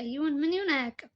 ይሁን ምን ይሁን አያውቅም።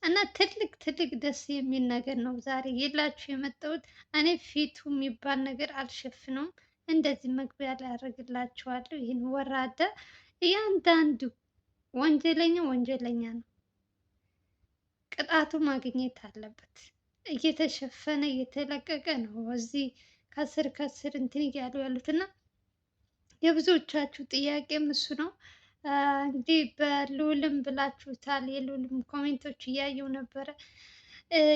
እና ትልቅ ትልቅ ደስ የሚል ነገር ነው ዛሬ የላችሁ የመጣሁት። እኔ ፊቱ የሚባል ነገር አልሸፍነውም። እንደዚህ መግቢያ ላይ አደርግላችኋለሁ። ይህን ወራዳ እያንዳንዱ ወንጀለኛ ወንጀለኛ ነው፣ ቅጣቱ ማግኘት አለበት። እየተሸፈነ እየተለቀቀ ነው። እዚህ ከስር ከስር እንትን እያሉ ያሉት እና የብዙዎቻችሁ ጥያቄም እሱ ነው። እንግዲህ በልዑልም ብላችሁታል። የልዑልም ኮሜንቶች እያየው ነበረ።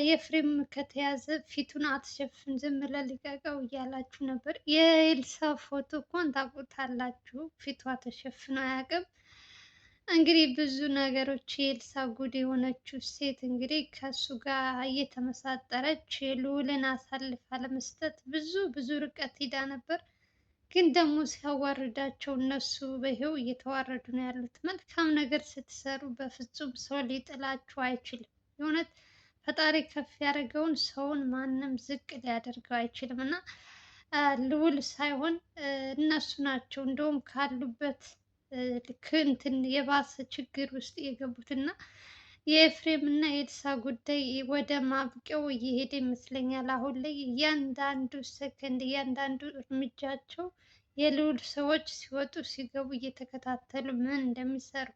ኤፍሬም ከተያዘ ፊቱን አትሸፍን ዝም ብለህ ልቀቀው እያላችሁ ነበር። የኤልሳ ፎቶ እንኳን ታውቁታላችሁ፣ ፊቷ ተሸፍኖ አያውቅም። እንግዲህ ብዙ ነገሮች የኤልሳ ጉድ የሆነችው ሴት እንግዲህ ከሱ ጋር እየተመሳጠረች ልዑልን አሳልፋ ለመስጠት ብዙ ብዙ ርቀት ሂዳ ነበር። ግን ደግሞ ሲያዋርዳቸው እነሱ በይኸው እየተዋረዱ ነው ያሉት። መልካም ነገር ስትሰሩ በፍጹም ሰው ሊጥላችሁ አይችልም። የእውነት ፈጣሪ ከፍ ያደረገውን ሰውን ማንም ዝቅ ሊያደርገው አይችልም። እና ልዑል ሳይሆን እነሱ ናቸው እንደውም ካሉበት ልክ እንትን የባሰ ችግር ውስጥ የገቡት። እና የኤፍሬም እና የኤልሳ ጉዳይ ወደ ማብቂያው እየሄደ ይመስለኛል። አሁን ላይ እያንዳንዱ ሰከንድ እያንዳንዱ እርምጃቸው የልዑል ሰዎች ሲወጡ ሲገቡ እየተከታተሉ ምን እንደሚሰሩ፣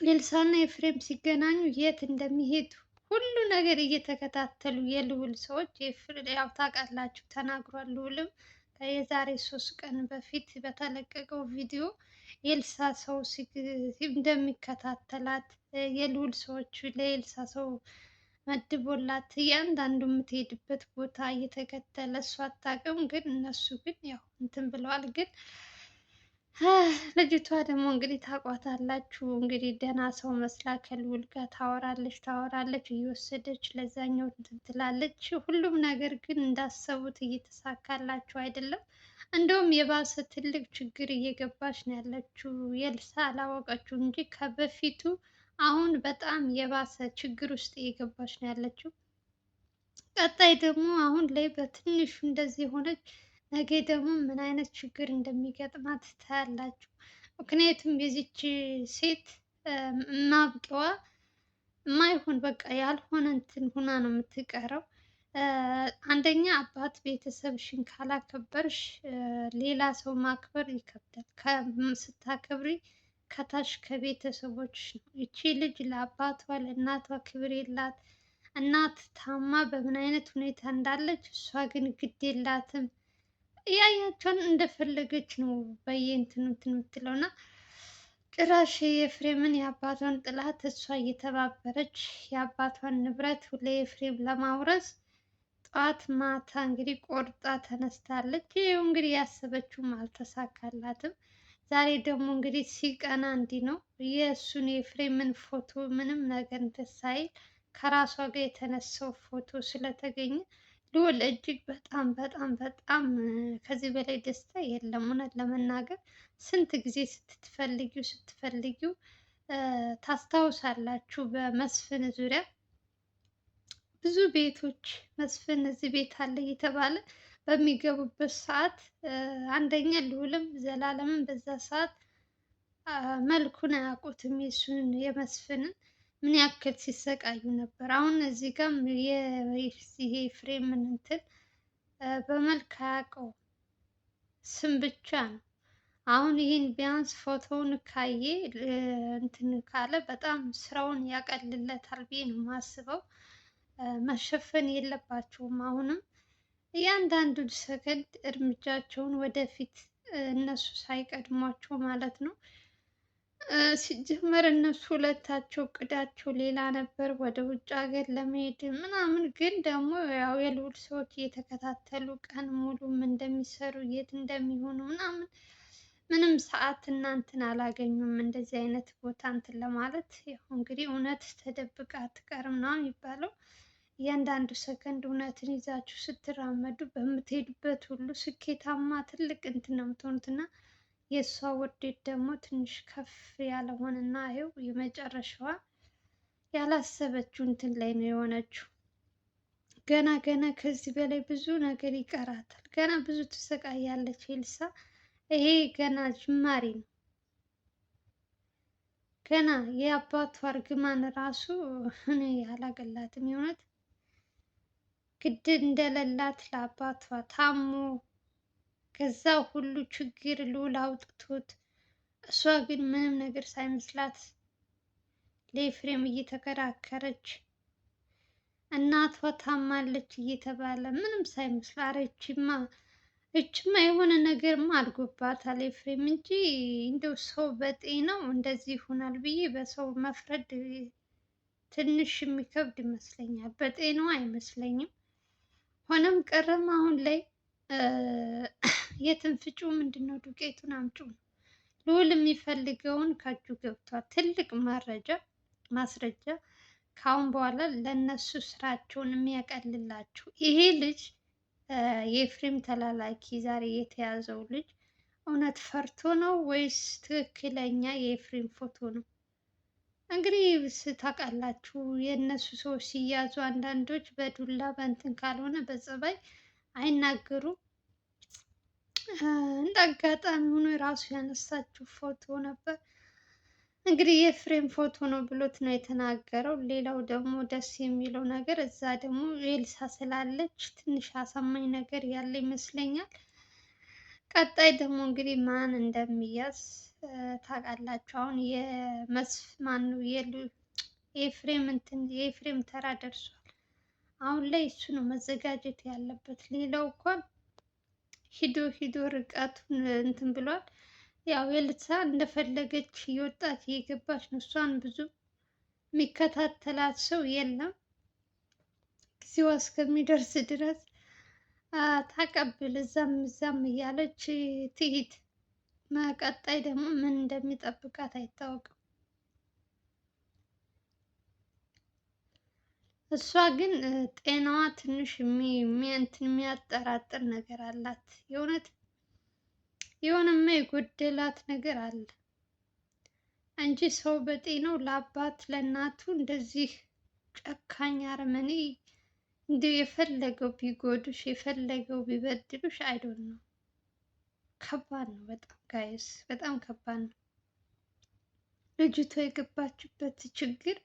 ኤልሳና ኤፍሬም ሲገናኙ የት እንደሚሄዱ ሁሉ ነገር እየተከታተሉ የልዑል ሰዎች ያው ታውቃላችሁ ተናግሯል። ልዑልም የዛሬ 3 ቀን በፊት በተለቀቀው ቪዲዮ ኤልሳ ሰው እንደሚከታተላት የልዑል ሰዎች ለኤልሳ ሰው መድቦላት እያንዳንዱ የምትሄድበት ቦታ እየተከተለ እሷ አታውቅም፣ ግን እነሱ ግን ያው እንትን ብለዋል። ግን ልጅቷ ደግሞ እንግዲህ ታውቋታላችሁ እንግዲህ ደህና ሰው መስላ ከልዑል ጋር ታወራለች እየወሰደች ለዛኛው እንትን ትላለች። ሁሉም ነገር ግን እንዳሰቡት እየተሳካላችሁ አይደለም። እንደውም የባሰ ትልቅ ችግር እየገባች ነው ያለችው። ኤልሳ አላወቀችው እንጂ ከበፊቱ አሁን በጣም የባሰ ችግር ውስጥ እየገባች ነው ያለችው። ቀጣይ ደግሞ አሁን ላይ በትንሹ እንደዚህ ሆነች፣ ነገ ደግሞ ምን አይነት ችግር እንደሚገጥማት ታያላችሁ። ምክንያቱም የዚች ሴት ማብቂዋ የማይሆን በቃ ያልሆነ እንትን ሁና ነው የምትቀረው። አንደኛ አባት ቤተሰብሽን ካላከበርሽ ሌላ ሰው ማክበር ይከብዳል። ስታከብሪ ከታች ከቤተሰቦች ነው። ይቺ ልጅ ለአባቷ ለእናቷ ክብር የላት። እናት ታማ በምን አይነት ሁኔታ እንዳለች እሷ ግን ግድ የላትም። እያያቸውን እንደፈለገች ነው በየእንትኑ እንትን የምትለው እና ጭራሽ የኤፍሬምን የአባቷን ጥላት እሷ እየተባበረች የአባቷን ንብረት ለኤፍሬም ለማውረስ ጠዋት ማታ እንግዲህ ቆርጣ ተነስታለች። ይኸው እንግዲህ ያሰበችውም አልተሳካላትም። ዛሬ ደግሞ እንግዲህ ሲቀና እንዲህ ነው። የእሱን የኤፍሬምን ፎቶ ምንም ነገር እንትን ሳይል ከራሷ ጋር የተነሳው ፎቶ ስለተገኘ ልዑል እጅግ በጣም በጣም በጣም ከዚህ በላይ ደስታ የለም። እውነት ለመናገር ስንት ጊዜ ስትፈልጊው ታስታውሳላችሁ። በመስፍን ዙሪያ ብዙ ቤቶች መስፍን እዚህ ቤት አለ እየተባለ በሚገቡበት ሰዓት አንደኛ ልዑልም ዘላለምን በዛ ሰዓት መልኩን አያውቁትም። የሱን የመስፍንን ምን ያክል ሲሰቃዩ ነበር። አሁን እዚህ ጋርም ይሄ ፍሬምን እንትን በመልክ አያውቀው ስም ብቻ ነው። አሁን ይህን ቢያንስ ፎቶውን ካየ እንትን ካለ በጣም ስራውን ያቀልለታል ብዬ ነው የማስበው። መሸፈን የለባቸውም። አሁንም እያንዳንዱ ሰከንድ እርምጃቸውን ወደፊት እነሱ ሳይቀድሟቸው ማለት ነው። ሲጀመር እነሱ ሁለታቸው እቅዳቸው ሌላ ነበር፣ ወደ ውጭ ሀገር ለመሄድ ምናምን። ግን ደግሞ ያው የልዑል ሰዎች እየተከታተሉ ቀን ሙሉ ምን እንደሚሰሩ የት እንደሚሆኑ ምናምን ምንም ሰዓት እናንትን አላገኙም። እንደዚህ አይነት ቦታ እንትን ለማለት ያው እንግዲህ እውነት ተደብቃ አትቀርም ነው የሚባለው። እያንዳንዱ ሰከንድ እውነትን ይዛችሁ ስትራመዱ በምትሄዱበት ሁሉ ስኬታማ ትልቅ እንትን ነው የምትሆኑት። እና የእሷ ውርዴት ደግሞ ትንሽ ከፍ ያለ ሆነና ይኸው የመጨረሻዋ ያላሰበችው እንትን ላይ ነው የሆነችው። ገና ገና ከዚህ በላይ ብዙ ነገር ይቀራታል። ገና ብዙ ትሰቃያለች ኤልሳ። ይሄ ገና ጅማሬ ነው። ገና የአባቷ እርግማን ራሱ እኔ አላገላትም። የእውነት ግድ እንደሌላት ለአባቷ ታሞ ከዛ ሁሉ ችግር ልዑል አውጥቶት እሷ ግን ምንም ነገር ሳይመስላት ለኤፍሬም እየተከራከረች እናቷ ታማለች እየተባለ ምንም ሳይመስል ኧረ እችማ የሆነ ነገርማ አድርጎባታል ኤፍሬም እንጂ እንደው ሰው በጤናው እንደዚህ ይሆናል ብዬ በሰው መፍረድ ትንሽ የሚከብድ ይመስለኛል። በጤናው አይመስለኝም። ሆነም ቀረም አሁን ላይ የትን ፍጩ ምንድን ነው ዱቄቱን አምጪ ነው። ልዑል የሚፈልገውን ከእጁ ገብቷል። ትልቅ ማስረጃ ከአሁን በኋላ ለእነሱ ስራቸውን የሚያቀልላቸው ይሄ ልጅ የኤፍሬም ተላላኪ ዛሬ የተያዘው ልጅ እውነት ፈርቶ ነው ወይስ ትክክለኛ የኤፍሬም ፎቶ ነው? እንግዲህ ታውቃላችሁ የእነሱ ሰዎች ሲያዙ አንዳንዶች በዱላ በእንትን ካልሆነ በጸባይ አይናገሩም። እንደ አጋጣሚ ሆኖ የራሱ ያነሳችው ፎቶ ነበር። እንግዲህ የኤፍሬም ፎቶ ነው ብሎት ነው የተናገረው። ሌላው ደግሞ ደስ የሚለው ነገር እዛ ደግሞ ኤልሳ ስላለች ትንሽ አሳማኝ ነገር ያለ ይመስለኛል። ቀጣይ ደግሞ እንግዲህ ማን እንደሚያዝ ታውቃላችሁ። አሁን ማነው የኤፍሬም ተራ ደርሷል። አሁን ላይ እሱ ነው መዘጋጀት ያለበት። ሌላው እንኳን ሂዶ ርቀቱን እንትን ብሏል። ያው ኤልሳ እንደፈለገች እየወጣች እየገባች ነው። እሷን ብዙ የሚከታተላት ሰው የለም። ጊዜዋ እስከሚደርስ ድረስ ታቀብል እዛም እያለች ትሂድ። ቀጣይ ደግሞ ምን እንደሚጠብቃት አይታወቅም። እሷ ግን ጤናዋ ትንሽ የሚያጠራጥር ነገር አላት። የሆነማ የጎደላት ነገር አለ እንጂ ሰው በጤናው ለአባት ለእናቱ እንደዚህ ጨካኝ አረመኔ እንዲሁ የፈለገው ቢጎዱሽ የፈለገው ቢበድሉሽ አይዶን ነው። ከባድ ነው በጣም ጋይስ፣ በጣም ከባድ ነው። ልጅቷ የገባችበት ችግር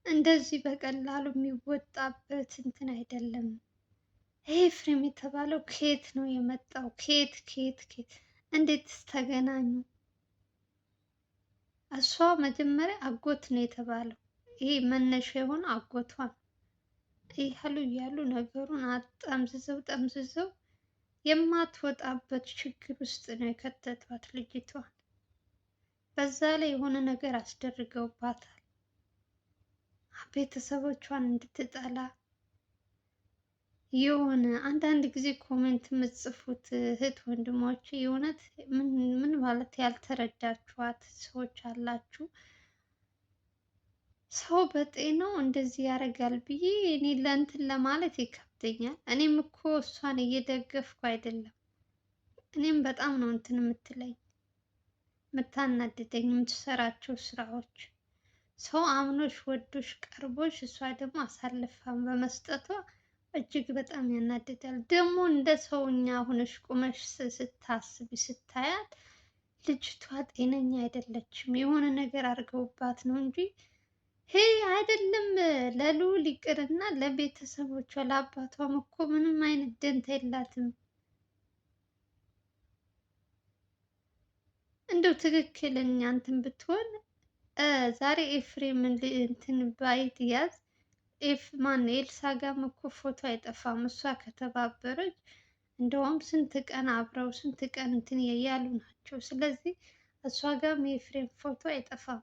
እንደዚህ በቀላሉ የሚወጣበት እንትን አይደለም። ኤፍሬም የተባለው ከየት ነው የመጣው? ከየት እንዴትስ ተገናኙ? እሷ መጀመሪያ አጎት ነው የተባለው። ይሄ መነሻ የሆነ አጎቷ ነው። እያሉ ነገሩን ጠምዝዘው የማትወጣበት ችግር ውስጥ ነው የከተቷት ልጅቷን። በዛ ላይ የሆነ ነገር አስደርገውባታል። ቤተሰቦቿን እንድትጠላ የሆነ አንዳንድ ጊዜ ኮሜንት የምትጽፉት እህት ወንድሞች የእውነት ምን ማለት ያልተረዳችኋት ሰዎች አላችሁ። ሰው በጤናው እንደዚህ ያደርጋል ብዬ እኔ ለእንትን ለማለት ይከብደኛል። እኔም እኮ እሷን እየደገፍኩ አይደለም። እኔም በጣም ነው እንትን የምትለኝ የምታናድደኝ የምትሰራቸው ስራዎች። ሰው አምኖሽ ወዶሽ ቀርቦሽ እሷ ደግሞ አሳልፋም በመስጠቷ እጅግ በጣም ያናድዳል። ደግሞ እንደ ሰውኛ ሆነሽ ቁመሽ ስታስቢ ስታያት ልጅቷ ጤነኛ አይደለችም። የሆነ ነገር አድርገውባት ነው እንጂ ይሄ አይደለም። ለልዑል ይቅርና ለቤተሰቦቿ ለአባቷም እኮ ምንም አይነት ደንታ የላትም። እንደው ትክክለኛ እንትን ብትሆን ዛሬ ኤፍሬምን እንትን ባይያዝ ኤልሳ ጋርም እኮ ፎቶ አይጠፋም። እሷ ከተባበረች እንደውም ስንት ቀን አብረው ስንት ቀን እንትን ያሉ ናቸው። ስለዚህ እሷ ጋርም የኤፍሬም ፎቶ አይጠፋም።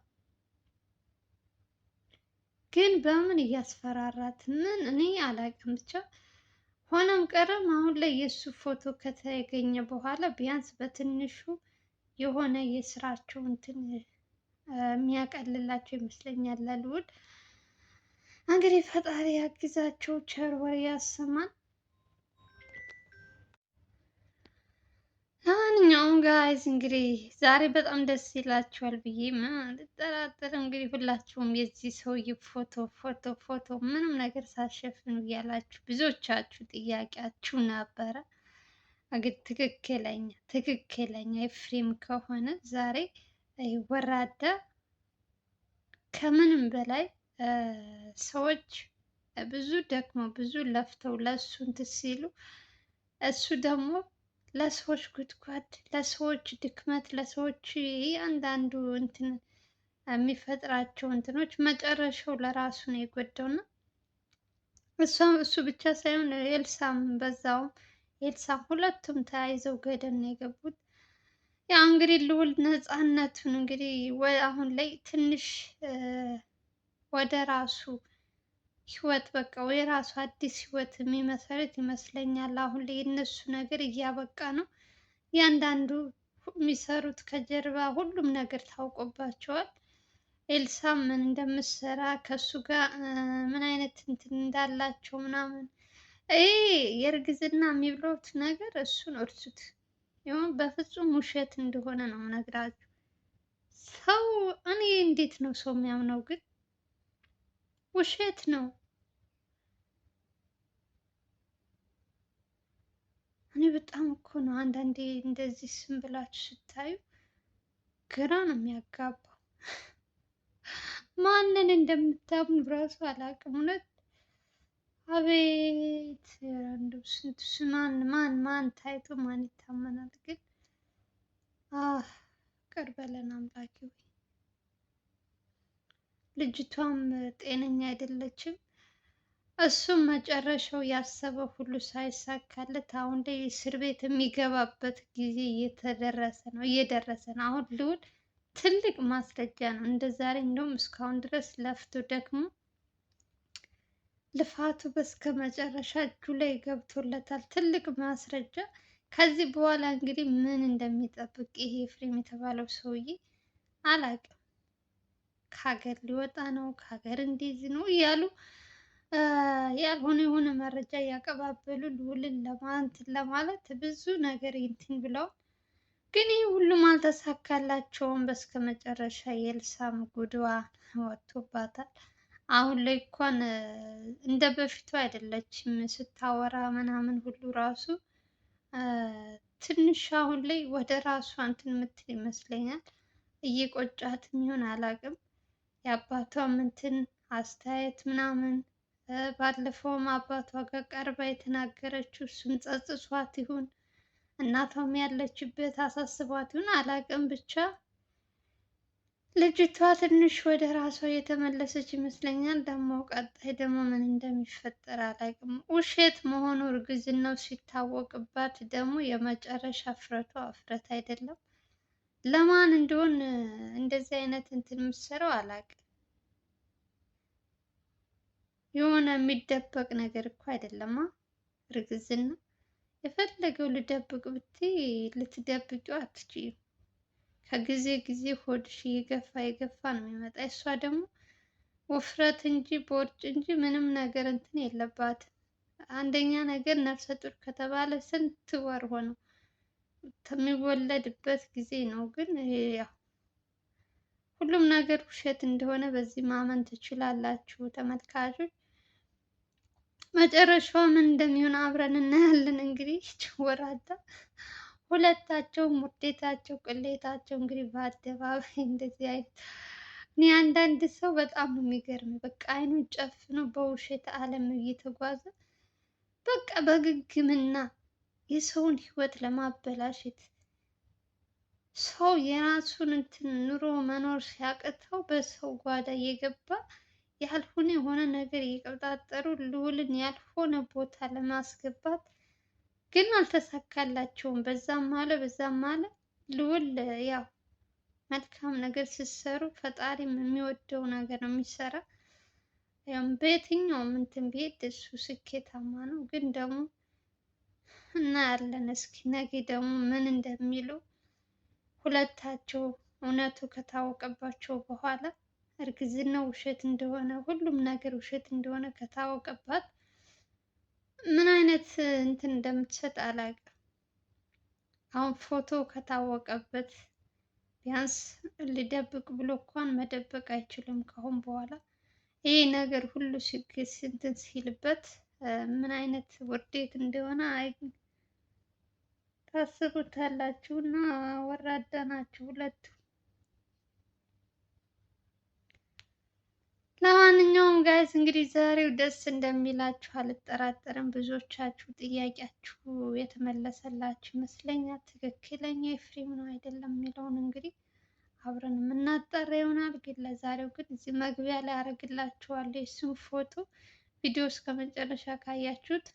ግን በምን እያስፈራራት ምን እኔ አላውቅም። ብቻ ሆነም ቀረም አሁን ላይ የእሱ ፎቶ ከተገኘ በኋላ ቢያንስ በትንሹ የሆነ የስራቸው እንትን የሚያቀልላቸው ይመስለኛል ለልዑል። እንግዲህ ፈጣሪ ያግዛቸው፣ ቸር ወሬ ያሰማን። ለማንኛውም ጋይዝ እንግዲህ ዛሬ በጣም ደስ ይላችኋል ብዬ አልጠራጠርም። እንግዲህ ሁላችሁም የዚህ ሰውዬ ፎቶ ምንም ነገር ሳሸፍኑ እያላችሁ ብዙዎቻችሁ ጥያቄያችሁ ነበረ። እንግዲህ ትክክለኛ ኤፍሬም ከሆነ ዛሬ ወራዳ ከምንም በላይ ሰዎች ብዙ ደክመው ብዙ ለፍተው ለእሱ እንትን ሲሉ እሱ ደግሞ ለሰዎች ጉድጓድ፣ ለሰዎች ድክመት፣ ለሰዎች እያንዳንዱ እንትን የሚፈጥራቸው እንትኖች መጨረሻው ለራሱ ነው የጎዳው እና እሱ ብቻ ሳይሆን ኤልሳም በዛውም ኤልሳም ሁለቱም ተያይዘው ገደል ነው የገቡት። ያው እንግዲህ ልዑል ነፃነቱን እንግዲህ አሁን ላይ ትንሽ ወደ ራሱ ህይወት በቃ የራሱ አዲስ ህይወት የሚመሰርት ይመስለኛል። አሁን ላይ የነሱ ነገር እያበቃ ነው። እያንዳንዱ የሚሰሩት ከጀርባ ሁሉም ነገር ታውቆባቸዋል። ኤልሳ ምን እንደምትሰራ ከሱ ጋር ምን አይነት እንትን እንዳላቸው ምናምን ይሄ የእርግዝና የሚብሉት ነገር እሱን እርሱት። ይሁን በፍጹም ውሸት እንደሆነ ነው የምነግራችሁ። ሰው እኔ እንዴት ነው ሰው የሚያምነው? ግን ውሸት ነው። እኔ በጣም እኮ ነው አንዳንዴ እንደዚህ ስም ብላችሁ ስታዩ ግራ ነው የሚያጋባው። ማንን እንደምታምኑ እራሱ አላውቅም። እውነት አቤት እንደው ስንት ማን ታይቶ ማን ይታመናል? ግን ይቅር በለን አምላኬ ሆይ። ልጅቷም ጤነኛ አይደለችም። እሱም መጨረሻው ያሰበው ሁሉ ሳይሳካለት አሁን ላይ እስር ቤት የሚገባበት ጊዜ እየደረሰ ነው። አሁን ልዑል ትልቅ ማስረጃ ነው። እንደ ዛሬ እንደውም እስካሁን ድረስ ለፍቶ ደክሞ ልፋቱ በስከ መጨረሻ እጁ ላይ ገብቶለታል። ትልቅ ማስረጃ። ከዚህ በኋላ እንግዲህ ምን እንደሚጠብቅ ይሄ ኤፍሬም የተባለው ሰውዬ አላውቅም። ከሀገር ሊወጣ ነው፣ ከሀገር እንደዚህ ነው እያሉ ያልሆነ የሆነ መረጃ እያቀባበሉ ልዑልን ለማለት ብዙ ነገር እንትን ብለው ግን ይህ ሁሉም አልተሳካላቸውም። በስከ መጨረሻ የኤልሳም ጉድዋ ወጥቶባታል። አሁን ላይ እንኳን እንደ በፊቱ አይደለችም። ስታወራ ምናምን ሁሉ ራሱ ትንሽ አሁን ላይ ወደ ራሷ እንትን የምትል ይመስለኛል። እየቆጫት የሚሆን አላውቅም። የአባቷም እንትን አስተያየት ምናምን ባለፈውም አባቷ ጋር ቀርባ የተናገረችው እሱን ጸጽቷት ይሁን እናቷም ያለችበት አሳስቧት ይሁን አላውቅም። ብቻ ልጅቷ ትንሽ ወደ ራሷ የተመለሰች ይመስለኛል። ደግሞ ቀጣይ ደግሞ ምን እንደሚፈጠር አላውቅም። ውሸት መሆኑ እርግዝናው ሲታወቅባት ደግሞ የመጨረሻ እፍረቷ እፍረት አይደለም። ለማን እንደሆን እንደዚህ አይነት እንትን የምትሰራው አላውቅም። የሆነ የሚደበቅ ነገር እኮ አይደለማ እርግዝና። የፈለገው ልደብቅ ብትይ ልትደብቂው አትችይም። ከጊዜ ጊዜ ሆድሽ እየገፋ ነው የሚመጣ። እሷ ደግሞ ውፍረት እንጂ ቦርጭ እንጂ ምንም ነገር እንትን የለባትም። አንደኛ ነገር ነፍሰ ጡር ከተባለ ስንት ወር ሆነው የሚወለድበት ጊዜ ነው። ግን ያው ሁሉም ነገር ውሸት እንደሆነ በዚህ ማመን ትችላላችሁ ተመልካቾች። መጨረሻው ምን እንደሚሆን አብረን እናያለን። እንግዲህ ወራዳ ሁለታቸውም ውዴታቸው ቅሌታቸው እንግዲህ በአደባባይ እንደዚህ አይነት እኔ አንዳንድ ሰው በጣም ነው የሚገርም። በቃ አይኑን ጨፍኖ በውሸት ዓለም እየተጓዘ በቃ በግግምና የሰውን ሕይወት ለማበላሸት ሰው የራሱን እንትን ኑሮ መኖር ሲያቅተው በሰው ጓዳ እየገባ ያልሆነ የሆነ ነገር እየቀጣጠሩ ልዑልን ያልሆነ ቦታ ለማስገባት ግን አልተሳካላቸውም። በዛም አለ በዛም አለ። ልዑል ያው መልካም ነገር ስትሰሩ ፈጣሪም የሚወደው ነገር ነው የሚሰራ። ያው በየትኛውም እንትን ቢሄድ እሱ ስኬታማ ነው። ግን ደግሞ እናያለን እስኪ ነገ ደግሞ ምን እንደሚሉ ሁለታቸው እውነቱ ከታወቀባቸው በኋላ እርግዝናው ውሸት እንደሆነ ሁሉም ነገር ውሸት እንደሆነ ከታወቀባት ምን አይነት እንትን እንደምትሰጥ አላውቅም። አሁን ፎቶ ከታወቀበት ቢያንስ ሊደብቅ ብሎ እንኳን መደበቅ አይችልም ከአሁን በኋላ። ይህ ነገር ሁሉ እንትን ሲልበት ምን አይነት ውርዴት እንደሆነ ታስቡታላችሁ። እና ወራዳ ናቸው ሁለቱ። ጋይስ እንግዲህ ዛሬው ደስ እንደሚላችሁ አልጠራጠርም። ብዙዎቻችሁ ጥያቄያችሁ የተመለሰላችሁ ይመስለኛል። ትክክለኛ ኤፍሬም ነው አይደለም የሚለውን እንግዲህ አብረን የምናጣራ ይሆናል። ግን ለዛሬው ግን እዚህ መግቢያ ላይ አደርግላችኋለሁ የሱን ፎቶ። ቪዲዮ እስከ መጨረሻ ካያችሁት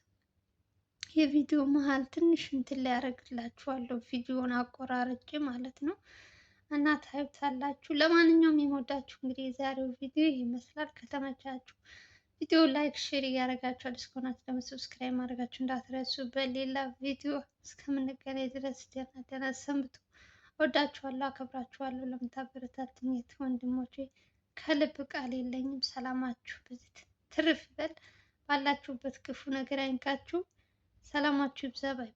የቪዲዮ መሀል ትንሽ እንትን ላይ ያደርግላችኋለሁ ቪዲዮን አቆራርጬ ማለት ነው እና ታዩታላችሁ። ለማንኛውም የምወዳችሁ እንግዲህ የዛሬው ቪዲዮ ይመስላል። ከተመቻችሁ ቪዲዮ ላይክ፣ ሼር እያደረጋችሁ አዲስ ከሆናችሁ ደግሞ ሰብስክራይብ ማድረጋችሁ እንዳትረሱ። በሌላ ቪዲዮ እስከምንገናኝ ድረስ ደህና ደህና ሰንብቱ። ወዳችኋለሁ፣ አከብራችኋለሁ። ለምታበረታቱኝ ወንድሞቼ ከልብ ቃል የለኝም። ሰላማችሁ ብዝት ትርፍ ይበል። ባላችሁበት ክፉ ነገር አይንካችሁ። ሰላማችሁ ይብዛ። ባይ